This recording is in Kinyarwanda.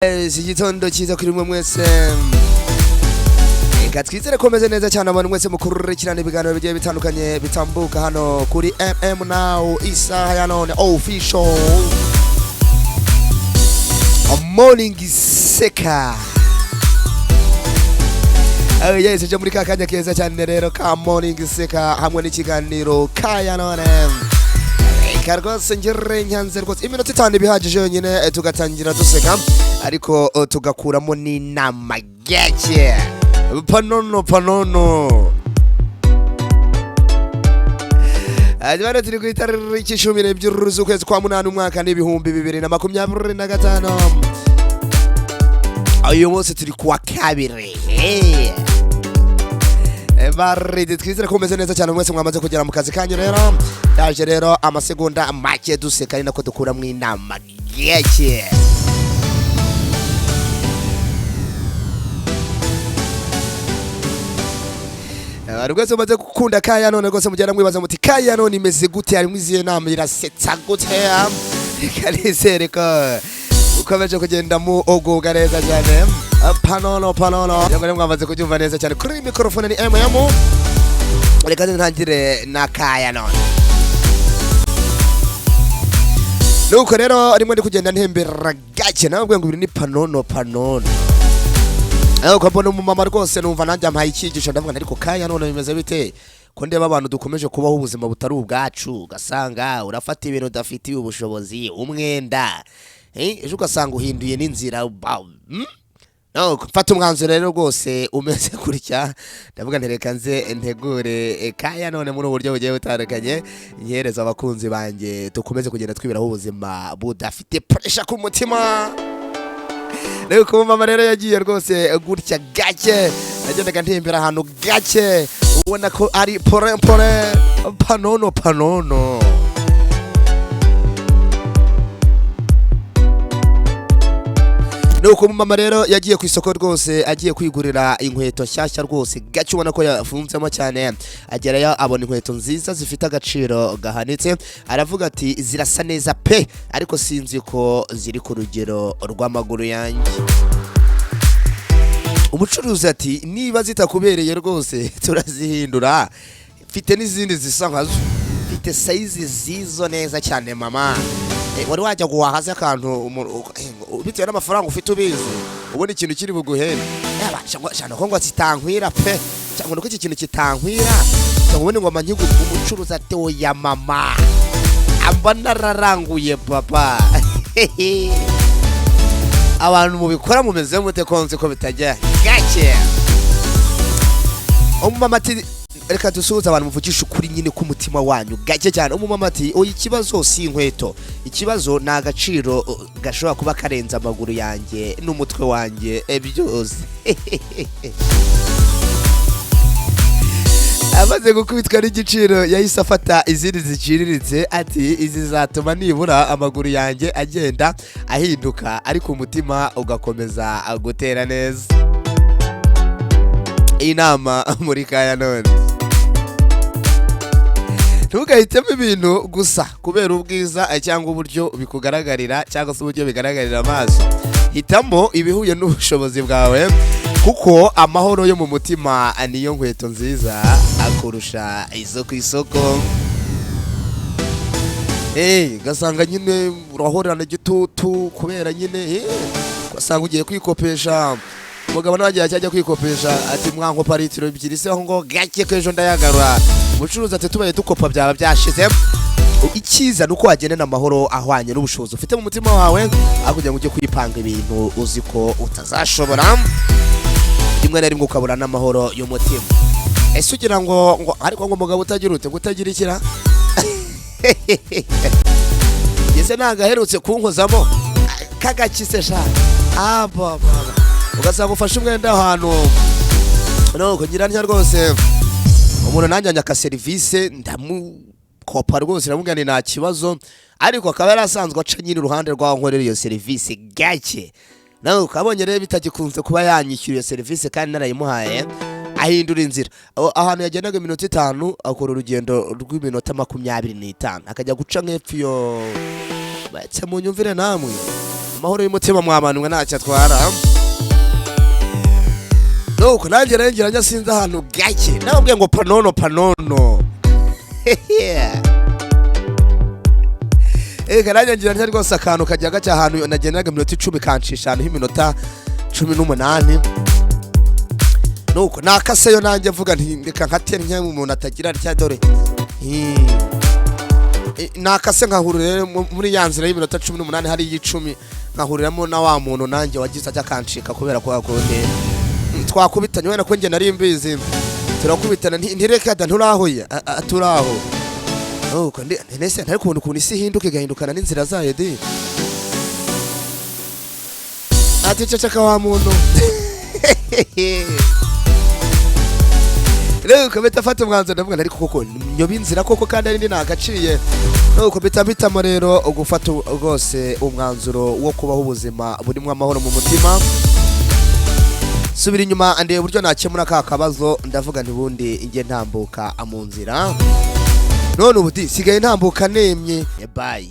Igitondo cyiza kuri mwe mwese. Reka twizere ko meze neza cyane abantu mwese mukurikirana ibiganiro bigiye bitandukanye bitambuka hano kuri Now isaha ya none official morning SEKA. Yes, je muri kakanya keza cyane rero ka morning SEKA hamwe n'ikiganiro ka Yanone. Rwose ngere nyanze rwose iminota 5 bihagije yonyine tugatangira duseka ariko tugakuramo n'inama gake panono ajyana turi ku itariki 12 z'ukwezi kwa munani umwaka n'ibihumbi 2025 ayo mose turi kuwa kabiri baride twizere ko meze neza cyane mwese mwamaze kugera mu kazi kanyu rero daje rero amasegonda make duseka ari nako dukura mu inama gake rwose maze gukunda Ka Yanone rwose mujyana mwibaza muti Ka Yanone imeze gute ari mwiziye nama irasetsa gute kanizere ko ukomeje kugenda mu ogoga neza cyane panono yamwe mwamaze kubyumva neza cyane kuri microphone ni MM reka ntangire na Ka Yanone nuko rero rimwe ndi kugenda ntembera gake nabwo ngo ni panono ko mbona umumama rwose numva nanjye ampaye icyigisho ndavuga ariko Ka Yanone bimeze bite ko ndeba abantu dukomeje kubaho ubuzima butari ubwacu gasanga urafata ibintu udafitiye ubushobozi umwenda ejo ugasanga uhinduye n'inzira no mfata umwanzuro rero rwose umeze kurya ndavuga ntereka nze ntegure Ka Yanone muri uburyo bugiye butandukanye nyereza abakunzi banjye dukomeze kugenda twibiraho ubuzima budafite pressure ku mutima rero ko mama rero yagiye rwose gutya gake agendaga ntembera ahantu gake ubona ko ari pore panono nuko mama rero yagiye ku isoko rwose agiye kwigurira inkweto nshyashya rwose gake ubona ko yafunzemo cyane agerayo abona inkweto nziza zifite agaciro gahanitse aravuga ati zirasa neza pe ariko sinzi ko ziri ku rugero rw'amaguru yanjye umucuruzi ati niba zitakubereye rwose turazihindura mfite n'izindi zisa nkazo mfite size zizo neza cyane mama wari wajya guhahaza akantu bitewe n'amafaranga ufite ubizi ubona ikintu kiri buguhene cyane ko ngo zitankwira pe cyangwa nuko iki kintu kitankwira cyangwa ngo amanyigu umucuruzi ateo ya mama amba nararanguye papa abantu mubikora mumeze mute konze ko bitajya gake umumama ati reka dusuhuza abantu muvugisha ukuri nyine ku mutima wanyu gake cyane umumama ati oya ikibazo si inkweto ikibazo na agaciro gashobora kuba karenze amaguru yanjye n'umutwe wanjye byose amaze gukubitwa n'igiciro yahise afata izindi ziciriritse ati izi zatuma nibura amaguru yanjye agenda ahinduka ariko umutima ugakomeza gutera neza. Inama muri Ka Yanone Ntukagitemo ibintu gusa kubera ubwiza cyangwa uburyo bikugaragarira cyangwa se uburyo bigaragarira amaso hitamo ibihuye n'ubushobozi bwawe kuko amahoro yo mu mutima niyo nkweto nziza akurusha izo ku isoko gasanga nyine urahorana gitutu kubera nyine gasanga ugiye kwikopesha umugabo nagiye ajya kwikopesha ati mwanko paritiro 2 se ngo gake kejo ndayagarura umucuruzi ati tubaye dukopa byaba byashize ikiza nuko wagenena amahoro ahwanye n'ubushobozi ufite mu mutima wawe akugira ngo ujye kwipanga ibintu uziko utazashobora rimwe na rimwe ukabura n'amahoro y'umutima ese ugira ngo ariko ngo umugabo utagira ute gutagira ikira yese nagaherutse kunkozamo kagakise sha ugazagufasha umwenda ahantu no kugira ntya rwose umuntu nanjye aka service ndamukopa rwose namugane nta kibazo ariko akaba yarasanzwe aca nyine uruhande rwaho nkorera iyo service gake nawe ukabonye rero bitagikunze kuba yanyishyuriye service kandi narayimuhaye ahindura inzira ahantu yagendaga iminota 5 akora urugendo rw'iminota 25 akajya guca nk'epfo yo batse mu nyumvire namwe amahoro y'umutima mwabantu ntacyo atwara. Nuko nanjye rengeranya sinzi ahantu gake nababwiye ngo panono karanya ngira ntari rwose akantu kajya gaca ahantu nageneraga iminota 10 kancisha ahantu h'iminota 18. Nuko nakaseyo nanjye mvuga nti reka nkatenye umuntu atagira rya dore nakase nkahurira muri yanzira y'iminota 18 hari y'10 nkahuriramo na wa muntu nanjye wagize ajya kancika kubera ko yakonde twakubitanye wena ko nge nari mbizi turakubitana ntireka da nturahoye turaho. Nuko nese ntari kubona ukuntu isi hinduka igahindukana n'inzira zayo de aticaca wa muntu rero kabeta fata umwanzo ndavuga ariko koko nyoba inzira koko kandi ari nagaciye. Nuko bitamo rero ugufata rwose umwanzuro wo kubaho ubuzima burimo amahoro mu mutima. Subira inyuma ande uburyo nakemura ka kabazo ndavuga ntibundi inge ntambuka mu nzira none ubuti sigaye ntambuka nemye bye.